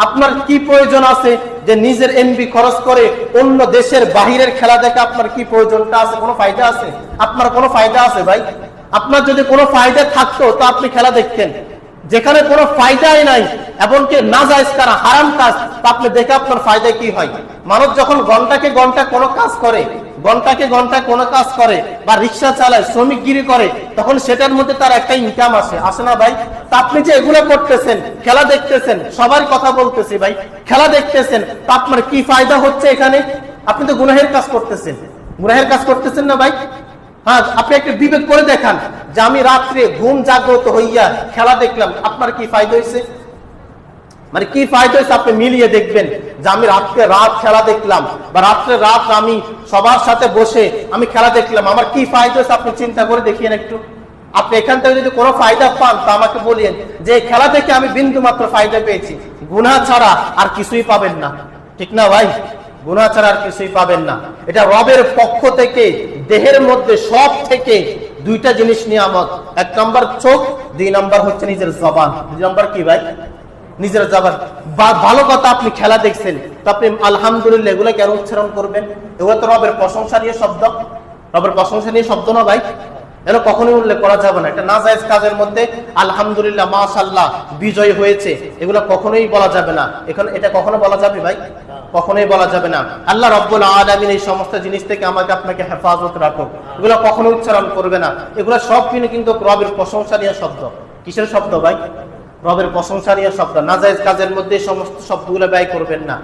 আপনার কি প্রয়োজন আছে যে নিজের এমবি খরচ করে অন্য দেশের বাহিরের খেলা দেখে আপনার কি প্রয়োজনটা আছে? কোনো ফায়দা আছে? আপনার কোনো ফায়দা আছে ভাই? আপনার যদি কোনো ফায়দা থাকতো তো আপনি খেলা দেখতেন। যেখানে কোনো ফায়দাই নাই, এমনকি নাজায়েজ কাজ, হারাম কাজ, তা আপনি দেখে আপনার ফায়দা কি হয়? মানুষ যখন ঘন্টাকে ঘন্টা কোনো কাজ করে, ঘন্টাকে ঘন্টা কোনো কাজ করে বা রিক্সা চালায়, শ্রমিকগিরি করে, তখন সেটার মধ্যে তার একটা ইনকাম আসে না ভাই? তা আপনি যে এগুলো করতেছেন, খেলা দেখতেছেন, সবার কথা বলতেছি ভাই, খেলা দেখতেছেন, তা আপনার কি ফায়দা হচ্ছে এখানে? আপনি তো গুনাহের কাজ করতেছেন, গুনাহের কাজ করতেছেন না ভাই? হ্যাঁ, আপনি একটা বিবেক করে দেখান যে আমি রাত্রে ঘুম জাগ্রত হইয়া খেলা দেখলাম, আপনার কি ফায়দা হয়েছে? মানে কি ফায়দা হয়েছে আপনি মিলিয়ে দেখবেন যে আমি রাত খেলা দেখলাম বা রাত আমি সবার সাথে বসে আমি খেলা দেখলাম, আমার কি ফায়দা হয়েছে আপনি চিন্তা করে দেখিয়েন একটু। আপনি এখান থেকে যদি কোনো ফায়দা পান তা আমাকে বলিয়েন যে খেলা দেখে আমি বিন্দু মাত্র ফায়দা পেয়েছি। গুনাহ ছাড়া আর কিছুই পাবেন না, ঠিক না ভাই? গুনাহ ছাড়া আর কিছুই পাবেন না। এটা রবের পক্ষ থেকে দেহের মধ্যে সব থেকে দুইটা জিনিস নিয়ামত। এক নম্বর চোখ, দুই নম্বর হচ্ছে নিজের জবান। দুই নম্বর কি ভাই? নিজের জবান। ভালো কথা, আপনি খেলা দেখছেন তো আপনি আলহামদুলিল্লাহ এগুলো কেন উচ্চারণ করবেন? এগুলো তো রবের প্রশংসনীয় শব্দ, রবের প্রশংসনীয় শব্দ না ভাই? এটা কখনোই উল্লেখ করা যাবে না। এটা নাজায়েজ কাজের মধ্যে আলহামদুলিল্লাহ, মাশাআল্লাহ, বিজয় হয়েছে, এগুলো কখনোই বলা যাবে না। এখন এটা কখনো বলা যাবে ভাই? কখনোই বলা যাবে না। আল্লাহ রাব্বুল আলামিন এই সমস্ত জিনিস থেকে আমাকে আপনাকে হেফাজত রাখুক। এগুলো কখনো উচ্চারণ করবে না। এগুলো সব কিন্তু রবের প্রশংসনীয় শব্দ। কিসের শব্দ ভাই? রবের প্রশংসনীয় শব্দ। নাজায়েজ কাজের মধ্যে সমস্ত শব্দগুলো ব্যয় করবেন না।